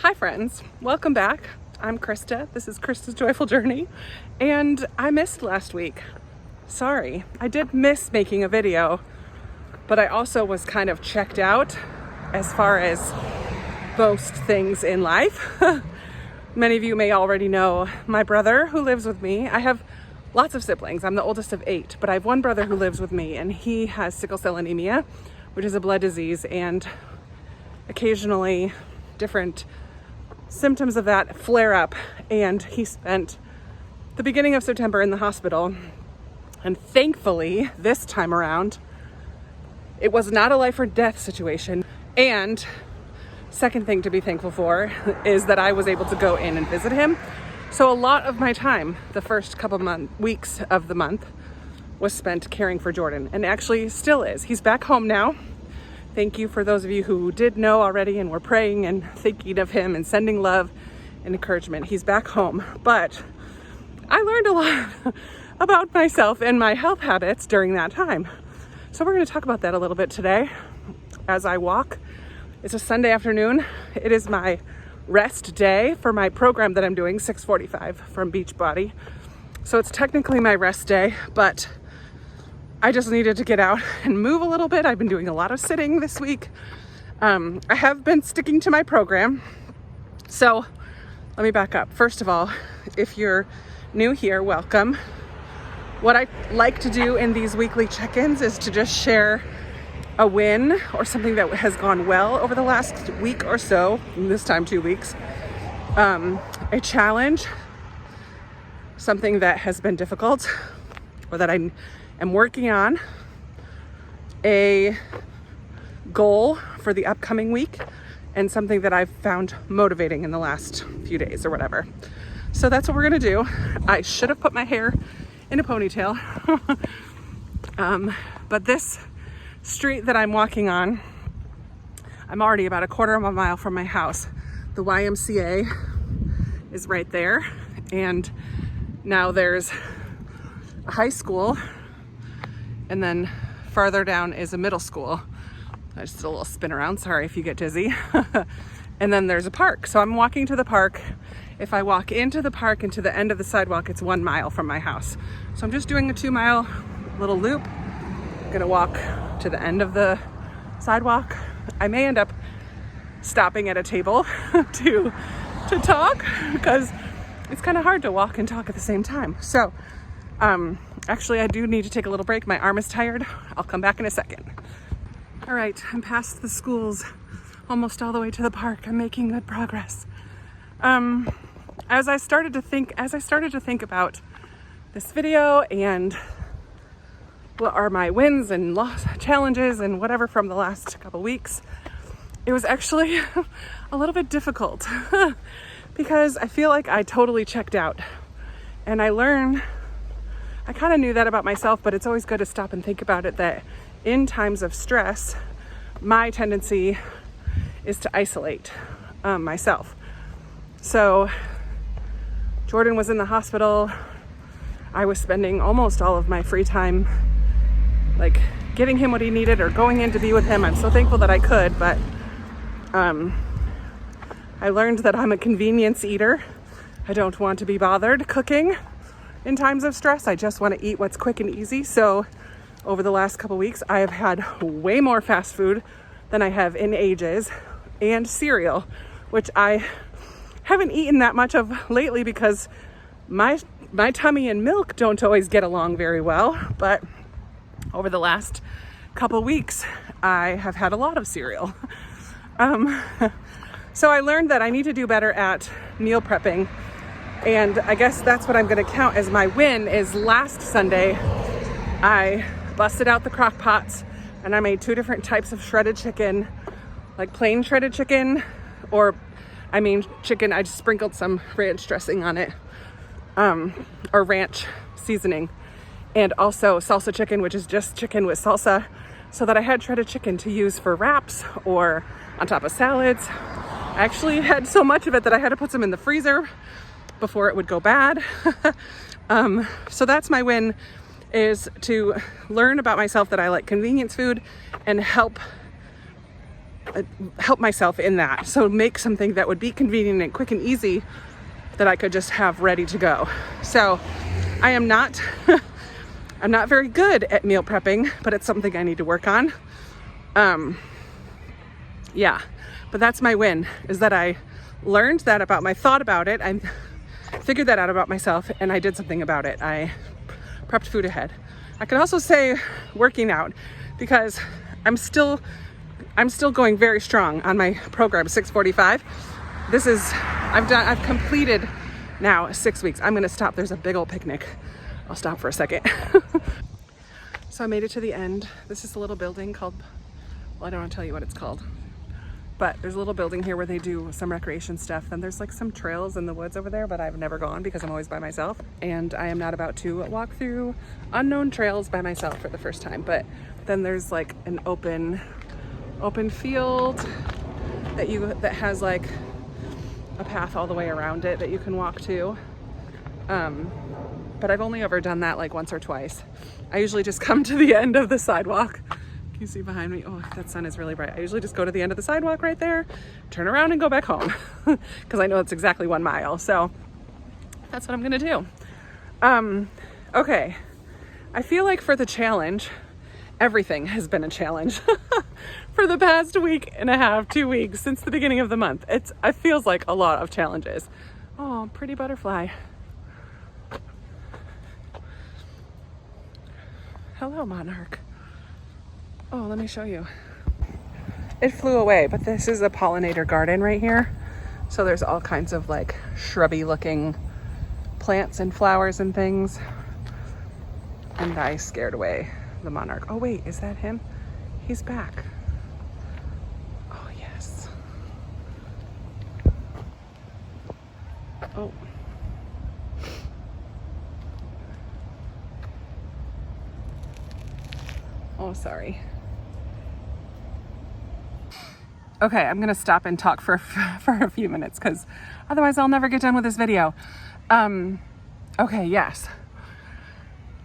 Hi friends, welcome back. I'm Krista. This is Krista's Joyful Journey, and I missed last week. Sorry, I did miss making a video, but I also was kind of checked out as far as most things in life. Many of you may already know my brother who lives with me. I have lots of siblings. I'm the oldest of 8, but I have one brother who lives with me, and he has sickle cell anemia, which is a blood disease, and occasionally different symptoms of that flare up, and he spent the beginning of September in the hospital. And thankfully, this time around, it was not a life or death situation. And second thing to be thankful for is that I was able to go in and visit him. So a lot of my time, the first couple weeks of the month, was spent caring for Jordan, and actually still is. He's back home now. Thank you for those of you who did know already and were praying and thinking of him and sending love and encouragement. He's back home, but I learned a lot about myself and my health habits during that time. So we're going to talk about that a little bit today as I walk. It's a Sunday afternoon. It is my rest day for my program that I'm doing, 6:45 from Beachbody. So it's technically my rest day, but I just needed to get out and move a little bit. I've been doing a lot of sitting this week. I have been sticking to my program. So let me back up. First of all, if you're new here, welcome. What I like to do in these weekly check-ins is to just share a win or something that has gone well over the last week or so, this time 2 weeks. A challenge, something that has been difficult or that I'm working on, a goal for the upcoming week, and something that I've found motivating in the last few days or whatever. So that's what we're gonna do. I should have put my hair in a ponytail. But this street that I'm walking on, I'm already about a quarter of a mile from my house. The YMCA is right there, and now there's a high school, and then farther down is a middle school. I just did a little spin around, sorry if you get dizzy. And then there's a park. So I'm walking to the park. If I walk into the park and to the end of the sidewalk, it's 1 mile from my house. So I'm just doing a 2-mile little loop. I'm gonna walk to the end of the sidewalk. I may end up stopping at a table to talk, because it's kind of hard to walk and talk at the same time. So actually, I do need to take a little break. My arm is tired. I'll come back in a second. All right, I'm past the schools, almost all the way to the park. I'm making good progress. As I started to think about this video and what are my wins and challenges and whatever from the last couple weeks, it was actually a little bit difficult because I feel like I totally checked out. And I kind of knew that about myself, but it's always good to stop and think about it, that in times of stress, my tendency is to isolate myself. So Jordan was in the hospital. I was spending almost all of my free time like getting him what he needed or going in to be with him. I'm so thankful that I could, but I learned that I'm a convenience eater. I don't want to be bothered cooking in times of stress. I just want to eat what's quick and easy. So over the last couple weeks, I have had way more fast food than I have in ages, and cereal, which I haven't eaten that much of lately because my tummy and milk don't always get along very well. But over the last couple weeks, I have had a lot of cereal. So I learned that I need to do better at meal prepping. And I guess that's what I'm going to count as my win. Is last Sunday, I busted out the crock pots and I made 2 different types of shredded chicken, like plain shredded chicken, chicken. I just sprinkled some ranch dressing on it, or ranch seasoning, and also salsa chicken, which is just chicken with salsa, so that I had shredded chicken to use for wraps or on top of salads. I actually had so much of it that I had to put some in the freezer before it would go bad. So that's my win, is to learn about myself that I like convenience food and help help myself in that. So make something that would be convenient and quick and easy that I could just have ready to go. So I am not, I'm not very good at meal prepping, but it's something I need to work on. Yeah, but that's my win, is that I learned that about thought about it. I figured that out about myself and I did something about it. I prepped food ahead. I could also say working out, because I'm still going very strong on my program, 645. I've completed now 6 weeks. I'm gonna stop. There's a big old picnic. I'll stop for a second. So I made it to the end. This is a little building called, well, I don't want to tell you what it's called, but there's a little building here where they do some recreation stuff. Then there's like some trails in the woods over there, but I've never gone because I'm always by myself. And I am not about to walk through unknown trails by myself for the first time. But then there's like an open field that has like a path all the way around it that you can walk to. But I've only ever done that like once or twice. I usually just come to the end of the sidewalk. Can you see behind me? Oh, that sun is really bright. I usually just go to the end of the sidewalk right there, turn around and go back home because I know it's exactly 1 mile. So that's what I'm gonna do. Okay. I feel like for the challenge, everything has been a challenge for the past week and a half, 2 weeks since the beginning of the month. It feels like a lot of challenges. Oh, pretty butterfly. Hello, monarch. Oh, let me show you. It flew away, but this is a pollinator garden right here. So there's all kinds of like shrubby looking plants and flowers and things. And I scared away the monarch. Oh wait, is that him? He's back. Oh yes. Oh. Oh, sorry. Okay, I'm gonna stop and talk for a few minutes because otherwise I'll never get done with this video. Okay, yes.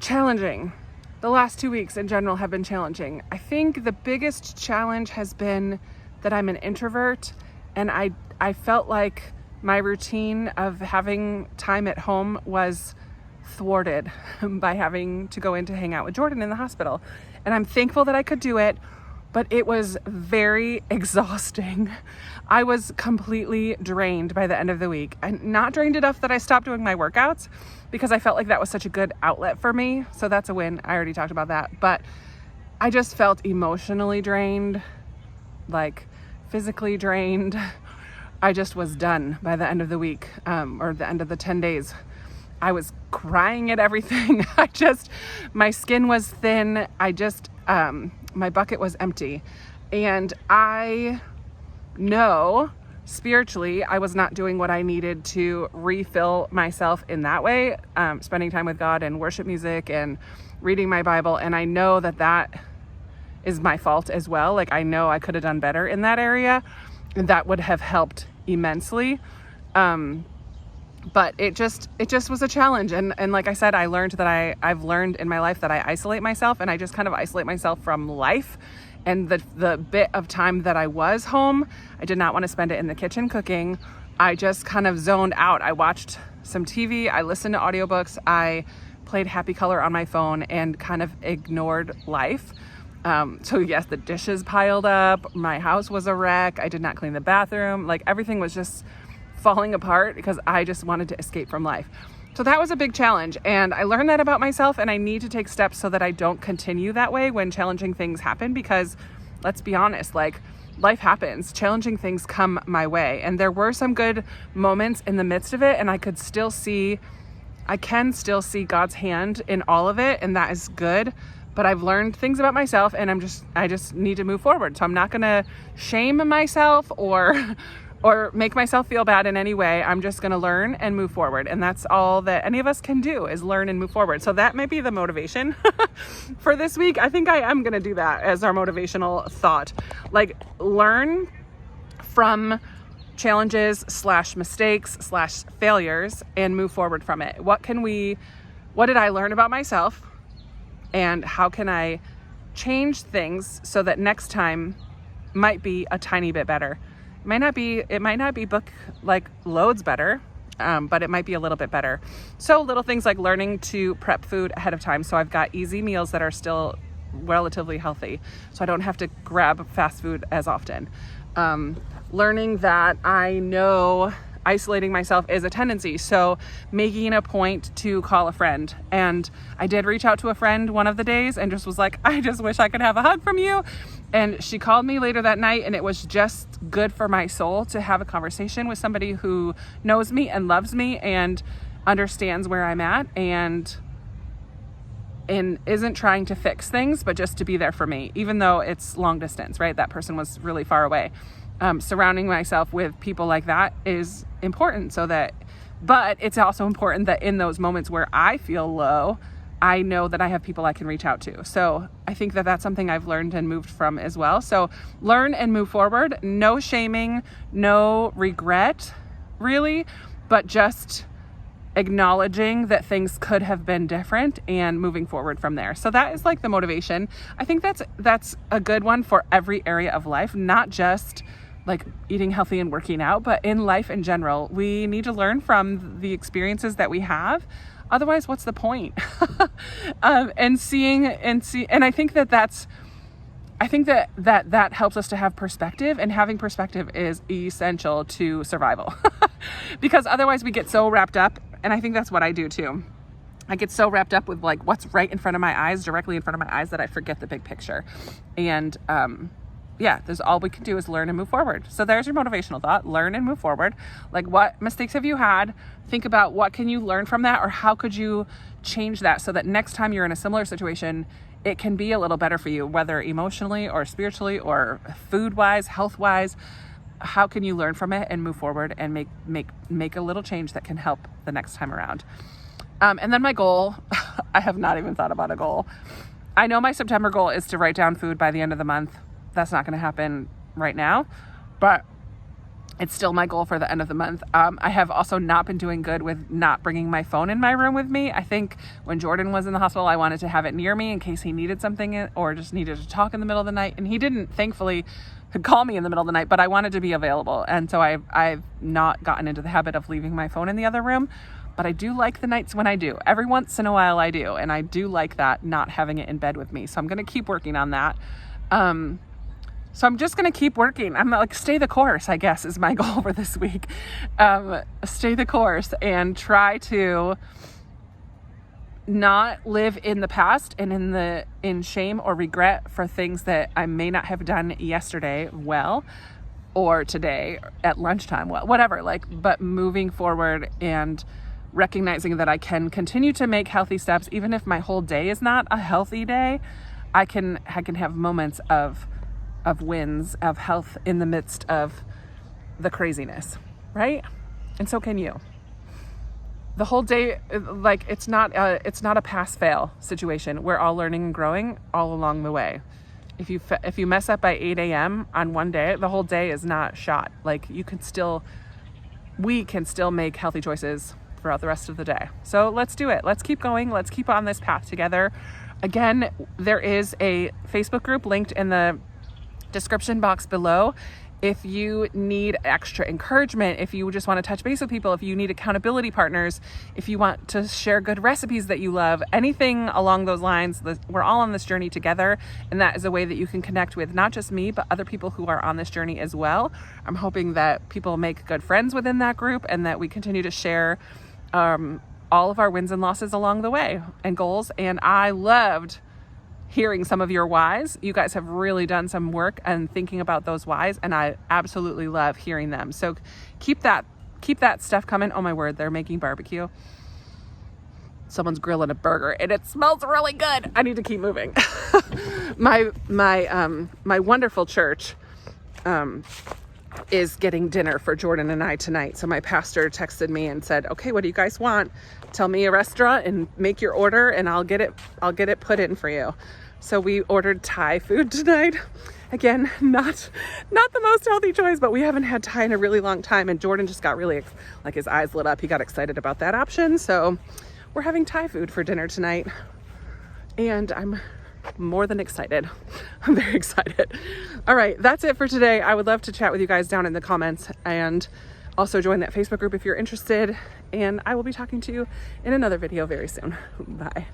Challenging. The last 2 weeks in general have been challenging. I think the biggest challenge has been that I'm an introvert, and I felt like my routine of having time at home was thwarted by having to go in to hang out with Jordan in the hospital. And I'm thankful that I could do it, but it was very exhausting. I was completely drained by the end of the week, and not drained enough that I stopped doing my workouts because I felt like that was such a good outlet for me. So that's a win. I already talked about that, but I just felt emotionally drained, like physically drained. I just was done by the end of the week, or the end of the 10 days. I was crying at everything. My skin was thin. My bucket was empty. And I know spiritually I was not doing what I needed to refill myself in that way, spending time with God and worship music and reading my Bible. And I know that is my fault as well. Like, I know I could have done better in that area, and that would have helped immensely. But it just was a challenge. And like I said, I've learned in my life that I isolate myself, and I just kind of isolate myself from life. And the bit of time that I was home, I did not want to spend it in the kitchen cooking. I just kind of zoned out. I watched some TV, I listened to audiobooks, I played Happy Color on my phone and kind of ignored life. So yes, the dishes piled up, my house was a wreck, I did not clean the bathroom, like everything was just falling apart because I just wanted to escape from life. So that was a big challenge, and I learned that about myself, and I need to take steps so that I don't continue that way when challenging things happen, because let's be honest, like, life happens, challenging things come my way, and there were some good moments in the midst of it, and I can still see God's hand in all of it, and that is good. But I've learned things about myself, and I just need to move forward. So I'm not gonna shame myself or make myself feel bad in any way. I'm just going to learn and move forward. And that's all that any of us can do, is learn and move forward. So that may be the motivation for this week. I think I am going to do that as our motivational thought. Like, learn from challenges / mistakes / failures and move forward from it. What did I learn about myself? And how can I change things so that next time might be a tiny bit better. It might not be book like loads better, but it might be a little bit better. So little things like learning to prep food ahead of time. So I've got easy meals that are still relatively healthy, so I don't have to grab fast food as often. Learning that I know isolating myself is a tendency, so making a point to call a friend. And I did reach out to a friend one of the days and just was like, I just wish I could have a hug from you. And she called me later that night, and it was just good for my soul to have a conversation with somebody who knows me and loves me and understands where I'm at and isn't trying to fix things, but just to be there for me, even though it's long distance, right? That person was really far away. Surrounding myself with people like that is important, but it's also important that in those moments where I feel low, I know that I have people I can reach out to. So I think that that's something I've learned and moved from as well. So learn and move forward. No shaming, no regret, really, but just acknowledging that things could have been different and moving forward from there. So that is like the motivation. I think that's a good one for every area of life, not just like eating healthy and working out, but in life in general. We need to learn from the experiences that we have. Otherwise, what's the point? And I think that helps us to have perspective, and having perspective is essential to survival. Because otherwise we get so wrapped up, and I think that's what I do too. I get so wrapped up with like what's right in front of my eyes, directly in front of my eyes, that I forget the big picture. And there's all we can do is learn and move forward. So there's your motivational thought: learn and move forward. Like, what mistakes have you had? Think about what can you learn from that, or how could you change that so that next time you're in a similar situation, it can be a little better for you, whether emotionally or spiritually or food-wise, health-wise. How can you learn from it and move forward and make a little change that can help the next time around? And then my goal, I have not even thought about a goal. I know my September goal is to write down food by the end of the month. That's not going to happen right now, but it's still my goal for the end of the month. I have also not been doing good with not bringing my phone in my room with me. I think when Jordan was in the hospital, I wanted to have it near me in case he needed something or just needed to talk in the middle of the night. And he didn't, thankfully, call me in the middle of the night, but I wanted to be available. And so I've not gotten into the habit of leaving my phone in the other room, but I do like the nights when I do. Every once in a while I do. And I do like that, not having it in bed with me. So I'm going to keep working on that. So I'm just going to keep working. I'm like, stay the course, I guess, is my goal for this week. Stay the course and try to not live in the past and in shame or regret for things that I may not have done yesterday well, or today at lunchtime well, whatever, but moving forward and recognizing that I can continue to make healthy steps even if my whole day is not a healthy day. I can have moments of wins, of health in the midst of the craziness, right? And so can you. The whole day, like, it's not a pass-fail situation. We're all learning and growing all along the way. If you mess up by 8 a.m. on one day, the whole day is not shot. Like, we can still make healthy choices throughout the rest of the day. So let's do it. Let's keep going. Let's keep on this path together. Again, there is a Facebook group linked in the description box below. If you need extra encouragement, if you just want to touch base with people, if you need accountability partners, if you want to share good recipes that you love, anything along those lines, we're all on this journey together. And that is a way that you can connect with not just me, but other people who are on this journey as well. I'm hoping that people make good friends within that group and that we continue to share all of our wins and losses along the way and goals. And I loved hearing some of your whys. You guys have really done some work and thinking about those whys, and I absolutely love hearing them. So keep that stuff coming. Oh my word, they're making barbecue. Someone's grilling a burger and it smells really good. I need to keep moving. My wonderful church is getting dinner for Jordan and I tonight. So my pastor texted me and said, okay, what do you guys want? Tell me a restaurant and make your order and I'll get it put in for you. So we ordered Thai food tonight. Again, not the most healthy choice, but we haven't had Thai in a really long time. And Jordan just got really, like, his eyes lit up. He got excited about that option. So we're having Thai food for dinner tonight. And I'm more than excited. I'm very excited. All right, that's it for today. I would love to chat with you guys down in the comments, and also join that Facebook group if you're interested. And I will be talking to you in another video very soon. Bye.